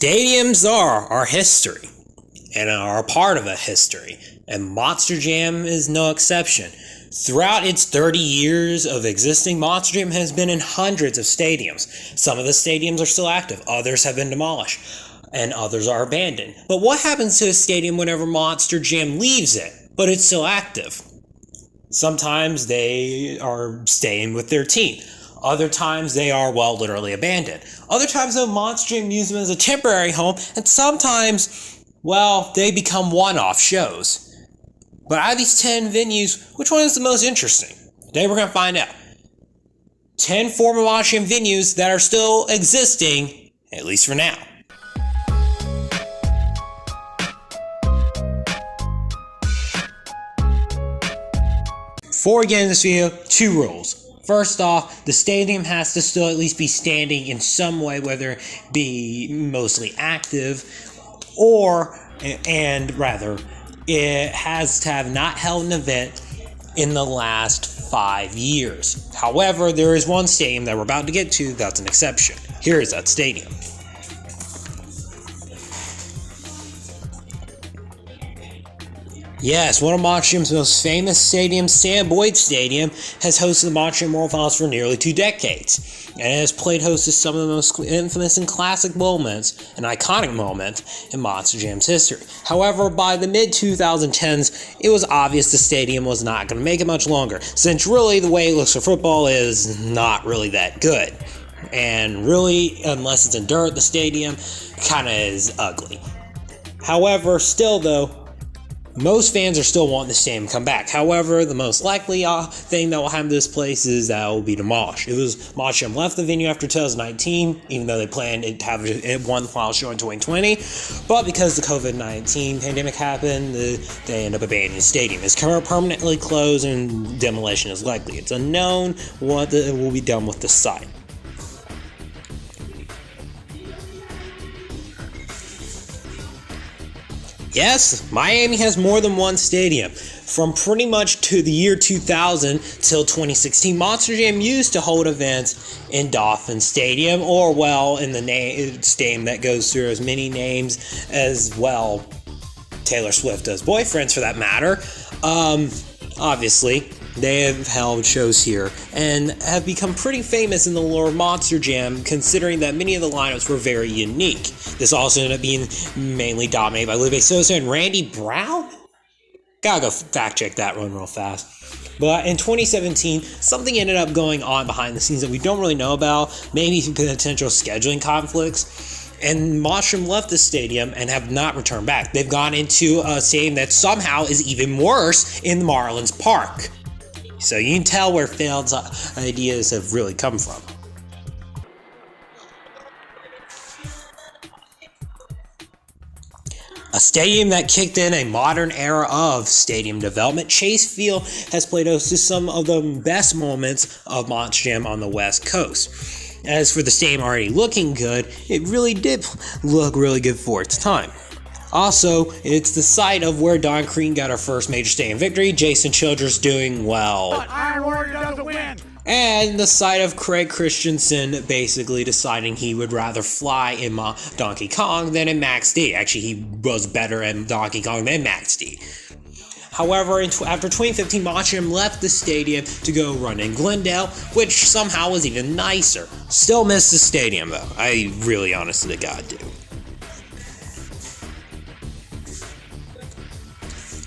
Stadiums are our history and are a part of a history, and Monster Jam is no exception. Throughout its 30 years of existing, Monster Jam has been in hundreds of stadiums. Some of the stadiums are still active, others have been demolished, and others are abandoned. But what happens to a stadium whenever Monster Jam leaves it, but it's still active? Sometimes they are staying with their team. Other times they are, literally abandoned. Other times, though, Monster Jam uses them as a temporary home, and sometimes, they become one-off shows. But out of these 10 venues, which one is the most interesting? Today we're going to find out. 10 former Monster Jam venues that are still existing, at least for now. Before we get into this video, 2 rules. First off, the stadium has to still at least be standing in some way, whether it be mostly active, it has to have not held an event in the last 5 years. However, there is one stadium that we're about to get to that's an exception. Here is that stadium. Yes, one of Monster Jam's most famous stadiums, Sam Boyd Stadium, has hosted the Monster Jam World Finals for nearly 2 decades, and has played host to some of the most infamous and classic moments, and iconic moments, in Monster Jam's history. However, by the mid-2010s, it was obvious the stadium was not going to make it much longer, since really the way it looks for football is not really that good. And really, unless it's in dirt, the stadium kind of is ugly. However, still though, most fans are still wanting the stadium to come back. However, the most likely thing that will happen to this place is that it will be demolished. Monster Jam left the venue after 2019, even though they planned to have one final show in 2020. But because the COVID-19 pandemic happened, they ended up abandoning the stadium. It's permanently closed and demolition is likely. It's unknown what will be done with the site. Yes, Miami has more than one stadium. From pretty much to the year 2000 till 2016, Monster Jam used to hold events in Dolphin Stadium, or in the stadium that goes through as many names as Taylor Swift does boyfriends for that matter. Obviously, they have held shows here and have become pretty famous in the lore of Monster Jam, considering that many of the lineups were very unique. This also ended up being mainly dominated by Lupe Sosa and Randy Brown? Gotta go fact check that one real fast. But in 2017, something ended up going on behind the scenes that we don't really know about, maybe some potential scheduling conflicts. And Monster Jam left the stadium and have not returned back. They've gone into a stadium that somehow is even worse in Marlins Park. So you can tell where Feld's ideas have really come from. A stadium that kicked in a modern era of stadium development, Chase Field has played host to some of the best moments of Monster Jam on the West Coast. As for the stadium already looking good, it really did look really good for its time. Also, it's the site of where Don Crean got our first major stadium victory, Jason Childress doing well. But Iron Warrior doesn't win! And the site of Craig Christensen basically deciding he would rather fly in Donkey Kong than in Max D. Actually, he was better in Donkey Kong than Max D. However, after 2015, Monster Jam left the stadium to go run in Glendale, which somehow was even nicer. Still miss the stadium though. I really honestly to God do.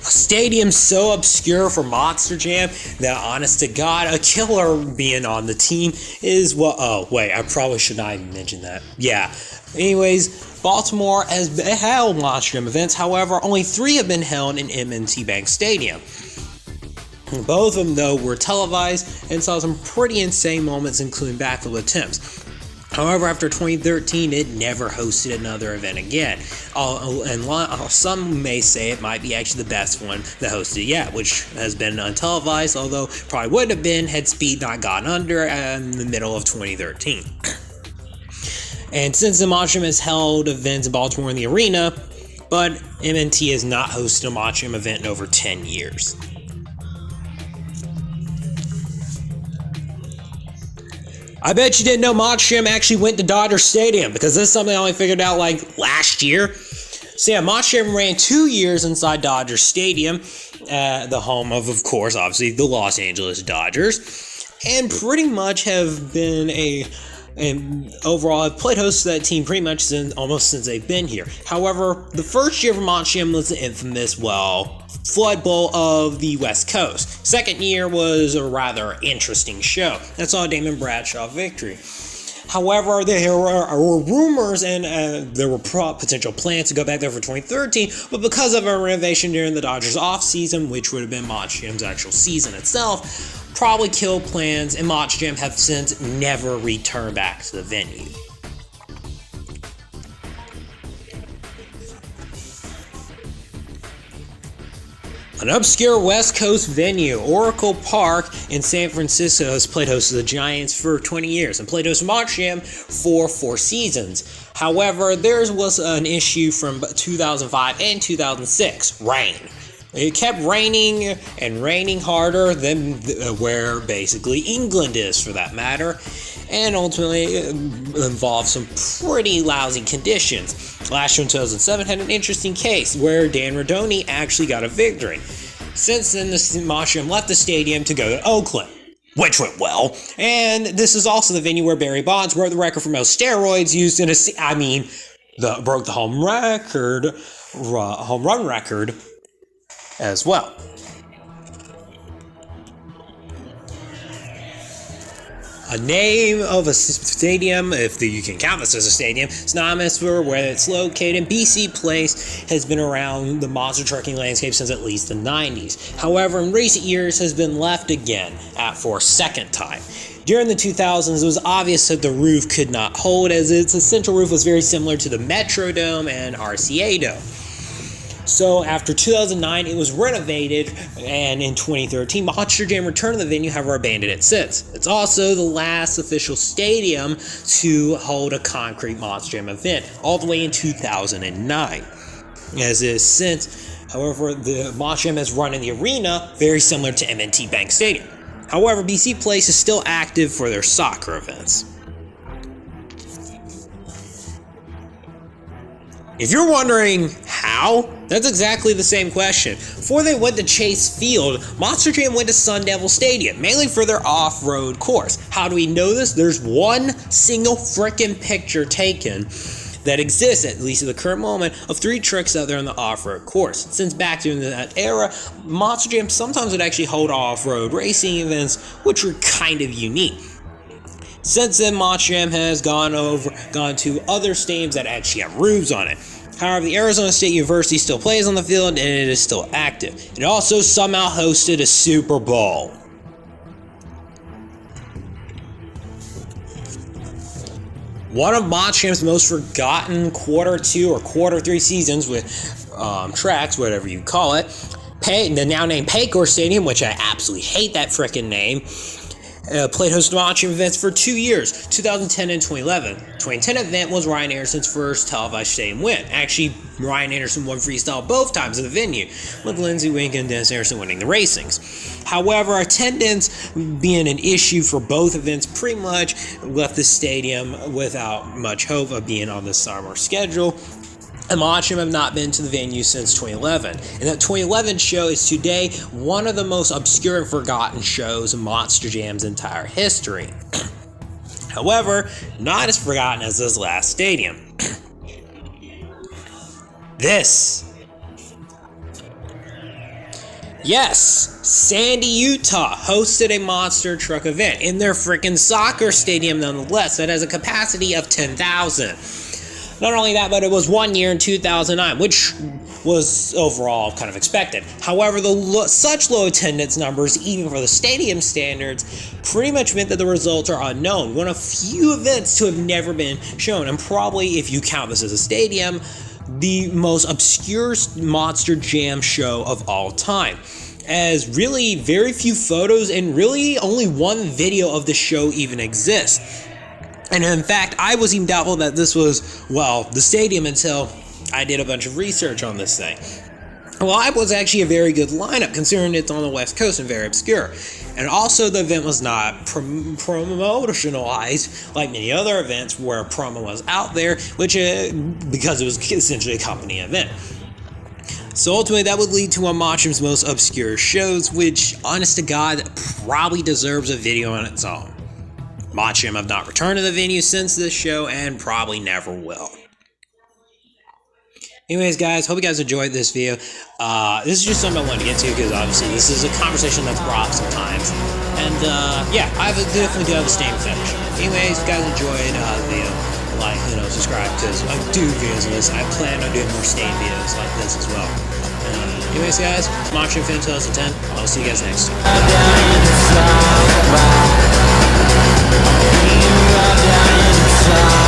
A stadium so obscure for Monster Jam that, honest to God, a killer being on the team is I probably should not even mention that. Yeah. Anyways, Baltimore has held Monster Jam events, however, only 3 have been held in M&T Bank Stadium. Both of them, though, were televised and saw some pretty insane moments, including backflip attempts. However, after 2013, it never hosted another event again. And some may say it might be actually the best one that hosted yet, which has been untelevised, although probably would have been had Speed not gone under in the middle of 2013. And since the Monster Jam has held events in Baltimore in the arena, but M&T has not hosted a Monster Jam event in over 10 years. I bet you didn't know Monster Jam actually went to Dodger Stadium, because this is something I only figured out like last year. So yeah, Monster Jam ran 2 years inside Dodger Stadium, the home of course, obviously, the Los Angeles Dodgers, and pretty much have been and overall, I've played host to that team pretty much almost since they've been here. However, the first year of Monster Jam was the infamous, Flood Bowl of the West Coast. Second year was a rather interesting show. That saw a Damon Bradshaw victory. However, there were rumors and there were potential plans to go back there for 2013, but because of a renovation during the Dodgers offseason, which would have been Monster Jam's actual season itself, probably killed plans, and Monster Jam have since never returned back to the venue. An obscure West Coast venue, Oracle Park in San Francisco, has played host to the Giants for 20 years and played host to Monster Jam for 4 seasons. However, there was an issue from 2005 and 2006, rain. It kept raining and raining harder than where basically England is, for that matter, and ultimately involved some pretty lousy conditions. Last year in 2007 had an interesting case where Dan Rodoni actually got a victory. Since then, the Monster Jam left the stadium to go to Oakland, which went well. And this is also the venue where Barry Bonds broke the record for most steroids used in broke the home run record as well. A name of a stadium, if you can count this as a stadium, synonymous for where it's located. BC Place has been around the monster trucking landscape since at least the 90s. However, in recent years has been left again for a second time. During the 2000s, it was obvious that the roof could not hold, as its essential roof was very similar to the Metrodome and RCA Dome. So after 2009, it was renovated, and in 2013, Monster Jam returned to the venue, however abandoned it since. It's also the last official stadium to hold a concrete Monster Jam event, all the way in 2009. As is since, however, the Monster Jam has run in the arena, very similar to M&T Bank Stadium. However, BC Place is still active for their soccer events. If you're wondering how, that's exactly the same question. Before they went to Chase Field, Monster Jam went to Sun Devil Stadium, mainly for their off-road course. How do we know this? There's one single frickin' picture taken that exists, at least at the current moment, of 3 trucks out there on the off-road course. Since back during that era, Monster Jam sometimes would actually hold off-road racing events, which were kind of unique. Since then, Monster Jam has gone to other stadiums that actually have roofs on it. However, the Arizona State University still plays on the field, and it is still active. It also somehow hosted a Super Bowl. One of Monster Jam's most forgotten quarter 2 or quarter 3 seasons with tracks, whatever you call it, the now named Paycor Stadium, which I absolutely hate that frickin' name, played host to Monster Jam events for 2 years, 2010 and 2011. 2010 event was Ryan Anderson's first televised stadium win. Actually, Ryan Anderson won freestyle both times in the venue, with Lindsey Wink and Dennis Anderson winning the racings. However, attendance being an issue for both events pretty much left the stadium without much hope of being on the summer schedule. And Monster Jam have not been to the venue since 2011. And that 2011 show is today one of the most obscure and forgotten shows in Monster Jam's entire history. However, not as forgotten as this last stadium. Yes, Sandy, Utah hosted a monster truck event in their freaking soccer stadium nonetheless that has a capacity of 10,000. Not only that, but it was 1 year in 2009, which was overall kind of expected. However, such low attendance numbers, even for the stadium standards, pretty much meant that the results are unknown. One of few events to have never been shown, and probably, if you count this as a stadium, the most obscure Monster Jam show of all time. As really very few photos and really only one video of the show even exists. And in fact, I was even doubtful that this was, the stadium until I did a bunch of research on this thing. Live was actually a very good lineup considering it's on the West Coast and very obscure. And also the event was not promotionalized like many other events where promo was out there, which because it was essentially a company event. So ultimately that would lead to one of Matchroom's most obscure shows, which honest to God probably deserves a video on its own. Matchroom have not returned to the venue since this show and probably never will. Anyways, guys, hope you guys enjoyed this video. This is just something I wanted to get to because obviously this is a conversation that's brought up sometimes. And yeah, definitely do have a staying fetish. Anyways, if you guys enjoyed the video, like, subscribe because I do videos of this. I plan on doing more staying videos like this as well. Anyways, guys, it's Matchroom Fan 2010. I'll see you guys next time.